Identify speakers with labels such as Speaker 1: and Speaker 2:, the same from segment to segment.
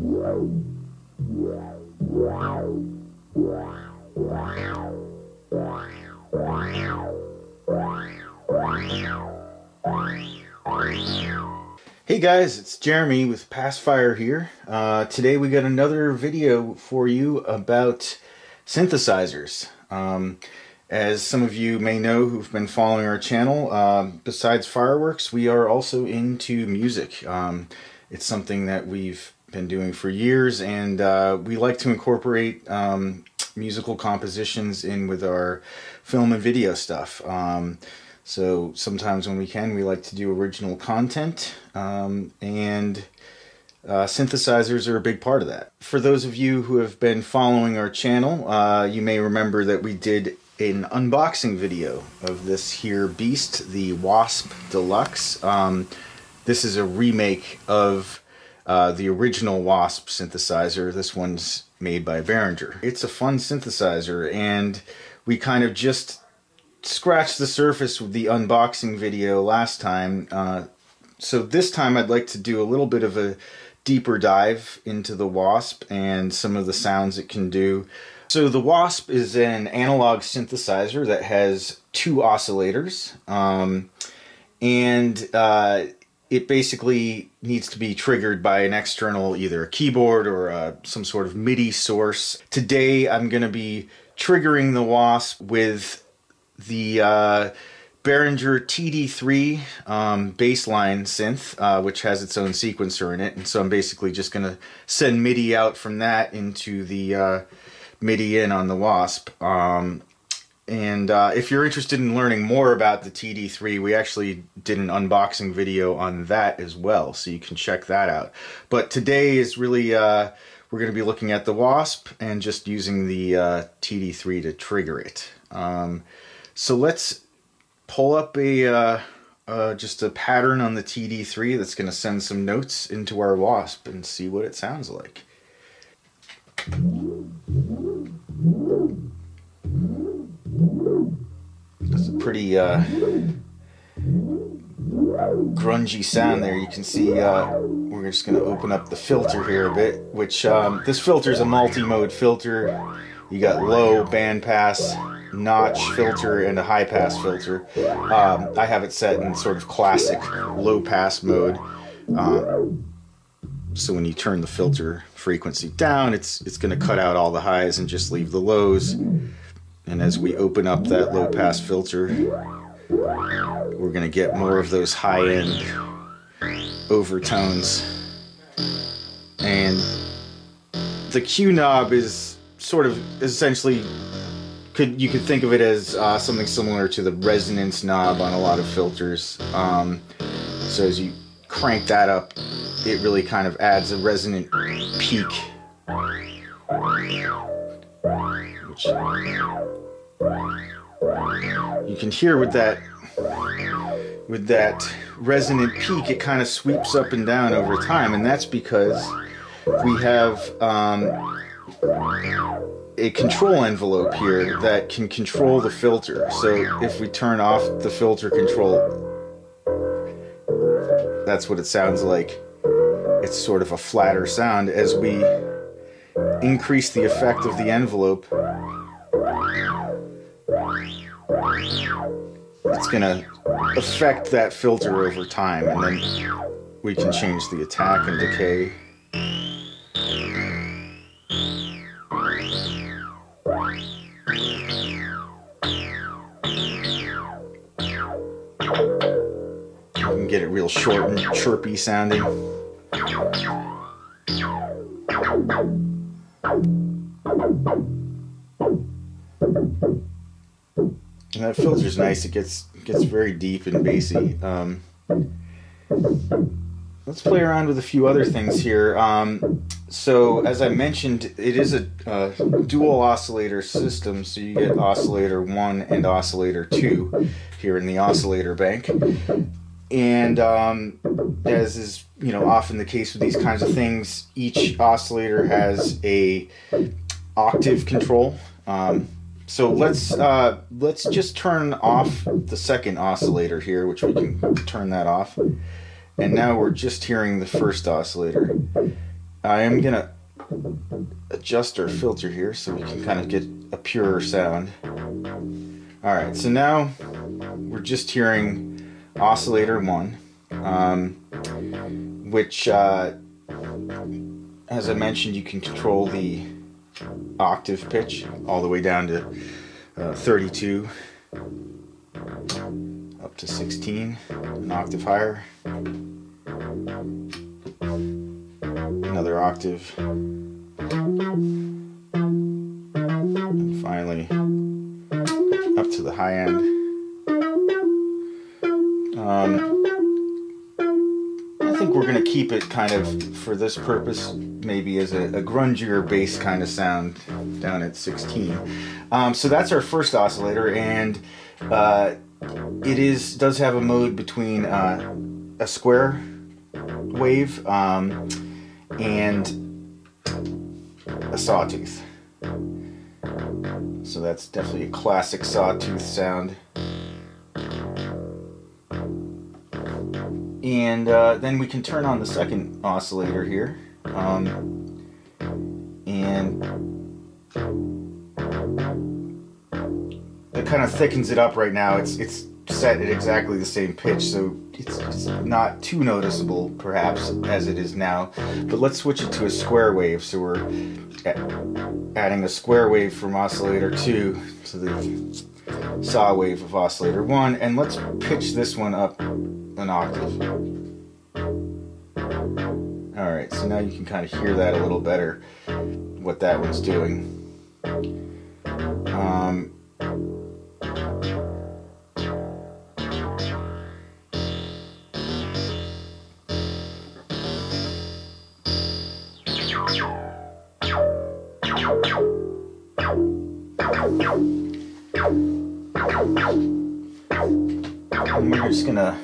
Speaker 1: Hey guys, it's Jeremy with Passfire here. Today we got another video for you about synthesizers. As some of you may know who've been following our channel, besides fireworks, we are also into music. It's something that we've been doing for years, and we like to incorporate musical compositions in with our film and video stuff. So sometimes when we can, we like to do original content, and synthesizers are a big part of that. For those of you who have been following our channel, you may remember that we did an unboxing video of this here beast, the WASP Deluxe. This is a remake of the original WASP synthesizer. This one's made by Behringer. It's a fun synthesizer, and we kind of just scratched the surface with the unboxing video last time. So this time I'd like to do a little bit of a deeper dive into the WASP and some of the sounds it can do. So the WASP is an analog synthesizer that has two oscillators, and it basically needs to be triggered by an external, either a keyboard or some sort of MIDI source. Today I'm going to be triggering the WASP with the Behringer TD3 bassline synth, which has its own sequencer in it, and so I'm basically just going to send MIDI out from that into the MIDI in on the WASP. And if you're interested in learning more about the TD3, we actually did an unboxing video on that as well, so you can check that out. But today is really, we're going to be looking at the WASP and just using the TD3 to trigger it. So let's pull up just a pattern on the TD3 that's going to send some notes into our WASP and see what it sounds like. That's a pretty grungy sound there. You can see we're just going to open up the filter here a bit, which this filter is a multi-mode filter. You got low bandpass, notch filter, and a high pass filter. I have it set in sort of classic low pass mode. So when you turn the filter frequency down, it's going to cut out all the highs and just leave the lows. And as we open up that low pass filter, we're going to get more of those high end overtones. And the Q knob is sort of essentially, you could think of it as something similar to the resonance knob on a lot of filters. So as you crank that up, it really kind of adds a resonant peak, which you can hear with that resonant peak. It kind of sweeps up and down over time, and that's because we have a control envelope here that can control the filter. So if we turn off the filter control, that's what it sounds like. It's sort of a flatter sound. As we increase the effect of the envelope, it's going to affect that filter over time, and then we can change the attack and decay. You can get it real short and chirpy sounding. And that filter's nice. It gets very deep and bassy. Let's play around with a few other things here. So as I mentioned, it is a dual oscillator system, so you get oscillator 1 and oscillator 2 here in the oscillator bank. And as is often the case with these kinds of things, each oscillator has a octave control. So let's just turn off the second oscillator here, which we can turn that off. And now we're just hearing the first oscillator. I am gonna adjust our filter here so we can kind of get a purer sound. Alright, so now we're just hearing Oscillator 1, which, as I mentioned, you can control the octave pitch all the way down to 32, up to 16, an octave higher, another octave, and finally up to the high end. I think we're going to keep it kind of, for this purpose, maybe as a grungier bass kind of sound down at 16. So that's our first oscillator, and it does have a mode between a square wave and a sawtooth. So that's definitely a classic sawtooth sound. And then we can turn on the second oscillator here, and it kind of thickens it up right now. It's set at exactly the same pitch, so it's not too noticeable perhaps as it is now. But let's switch it to a square wave. So we're adding a square wave from oscillator 2 to the saw wave of oscillator 1, and let's pitch this one up an octave. Alright, so now you can kind of hear that a little better, what that one's doing. And we're just gonna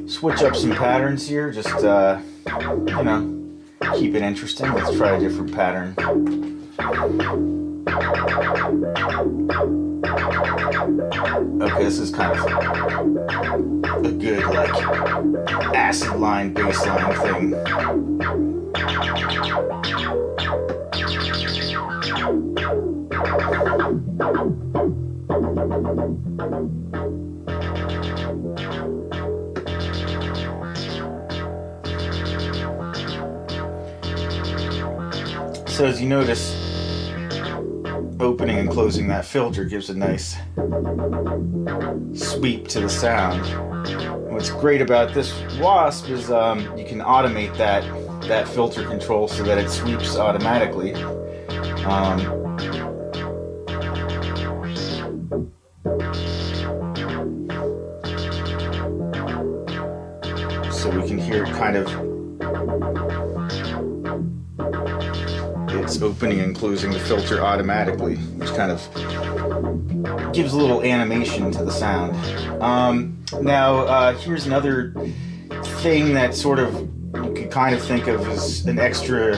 Speaker 1: switch up some patterns here, just you know, keep it interesting. Let's try a different pattern. Okay, this is kind of a good, like, acid line, bass line thing. So as you notice, opening and closing that filter gives a nice sweep to the sound. What's great about this WASP is you can automate that filter control so that it sweeps automatically. So we can hear it kind of, it's opening and closing the filter automatically, which kind of gives a little animation to the sound. Now, here's another thing that sort of you could kind of think of as an extra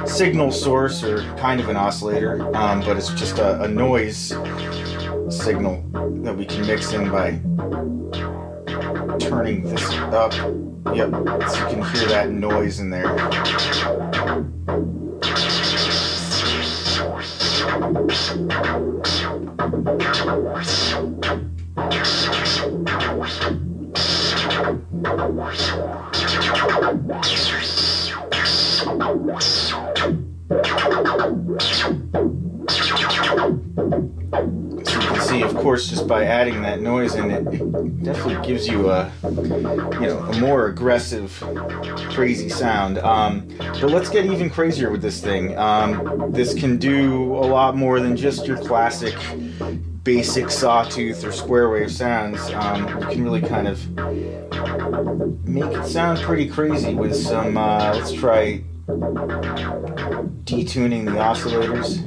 Speaker 1: signal source or kind of an oscillator, but it's just a noise signal that we can mix in by turning this up. Yep, so you can hear that noise in there. So you can see, of course, just by adding that noise in, it definitely gives you a more aggressive, crazy sound. But let's get even crazier with this thing. This can do a lot more than just your classic, basic sawtooth or square wave sounds. You can really kind of make it sound pretty crazy with some, let's try detuning the oscillators.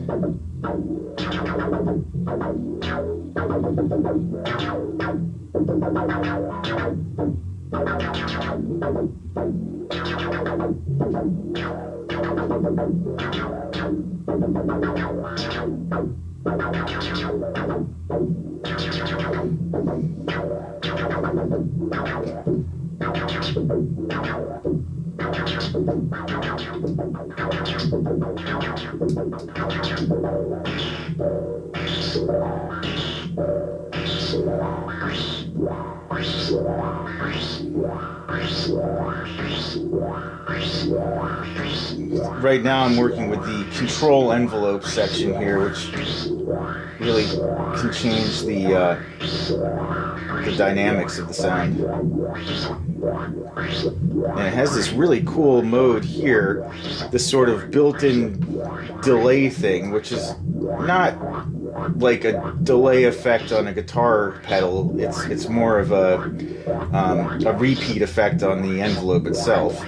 Speaker 1: Right now I'm working with the control envelope section here, which really can change the dynamics of the sound. And it has this really cool mode here, this sort of built-in delay thing, which is not like a delay effect on a guitar pedal. It's more of a repeat effect on the envelope itself.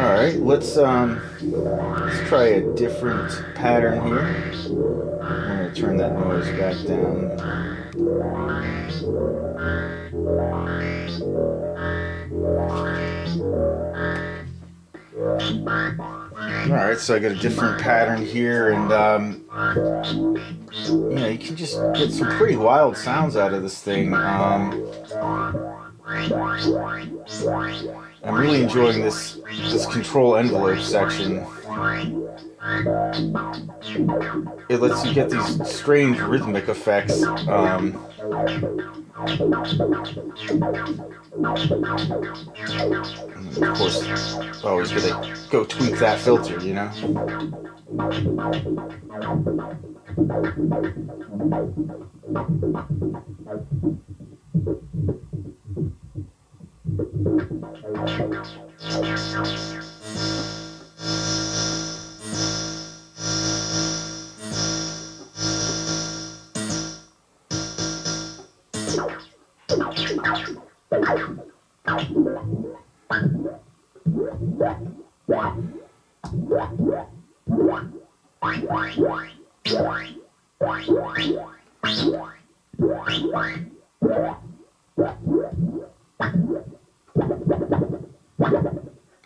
Speaker 1: Alright, let's try a different pattern here. I'm going to turn that noise back down. Alright, so I got a different pattern here, and you know, you can just get some pretty wild sounds out of this thing. I'm really enjoying this control envelope section. It lets you get these strange rhythmic effects. And of course, always gonna go tweak that filter, you know?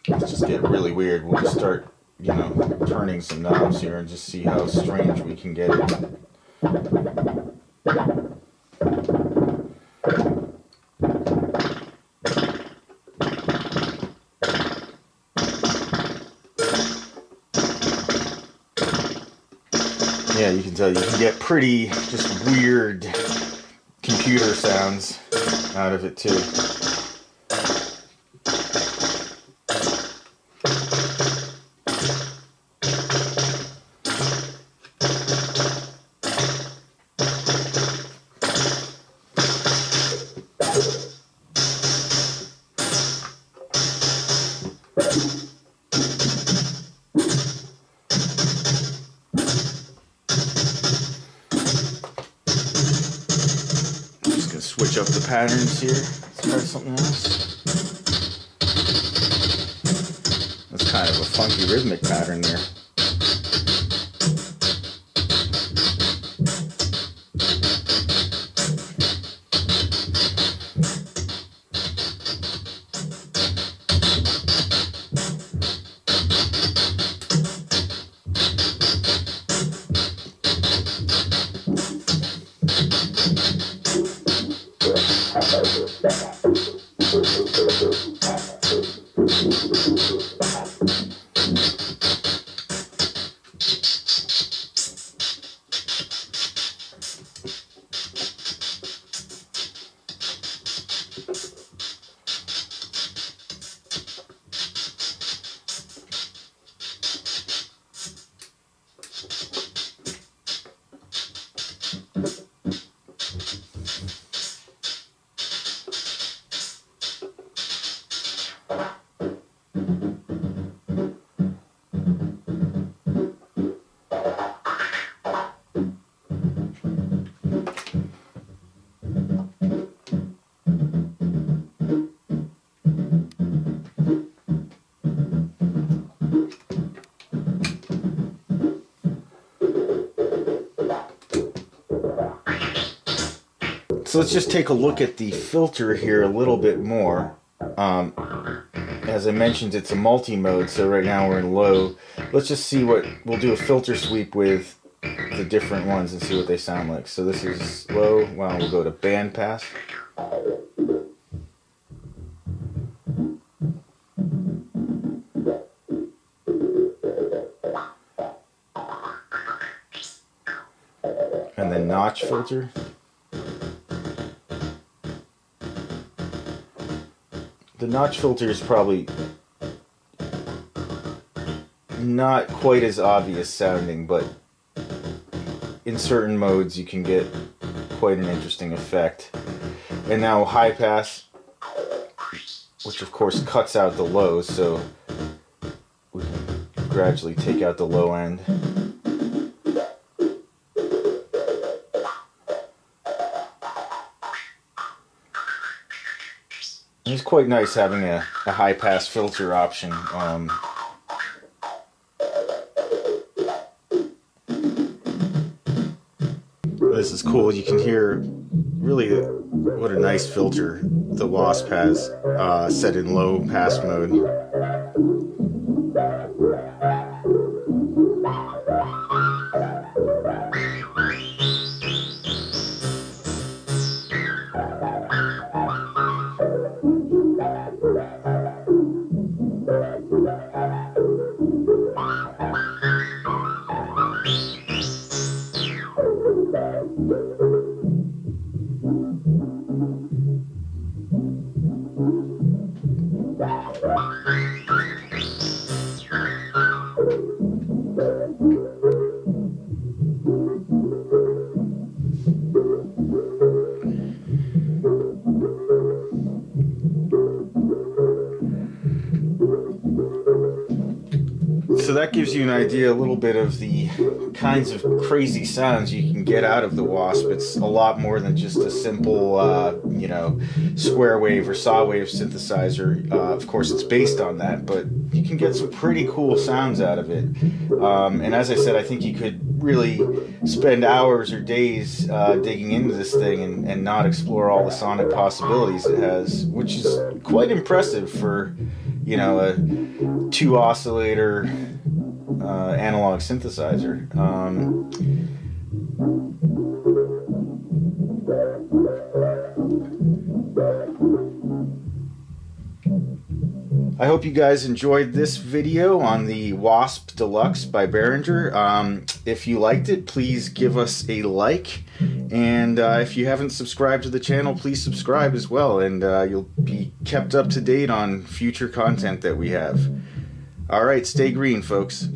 Speaker 1: Let's just get really weird. We'll just start, you know, turning some knobs here and just see how strange we can get it. Yeah, you can tell you can get pretty just weird computer sounds out of it too. Switch up the patterns here. Let's try something else. That's kind of a funky rhythmic pattern there. So let's just take a look at the filter here a little bit more. As I mentioned, it's a multi-mode, so right now we're in low. Let's just see what we'll do a filter sweep with the different ones and see what they sound like. So this is low. Well, we'll go to band pass. And then notch filter. The notch filter is probably not quite as obvious sounding, but in certain modes you can get quite an interesting effect. And now high pass, which of course cuts out the lows, so we can gradually take out the low end. It's quite nice having a high pass filter option. This is cool. You can hear really what a nice filter the WASP has set in low pass mode. So that gives you an idea a little bit of the kinds of crazy sounds you can get out of the WASP. It's a lot more than just a simple, you know, square wave or saw wave synthesizer. Of course, it's based on that, but you can get some pretty cool sounds out of it. And as I said, I think you could really spend hours or days digging into this thing and not explore all the sonic possibilities it has, which is quite impressive for, you know, a 2 oscillator analog synthesizer. I hope you guys enjoyed this video on the WASP Deluxe by Behringer. If you liked it, please give us a like, and if you haven't subscribed to the channel, please subscribe as well, and you'll be kept up to date on future content that we have. Alright, stay green, folks.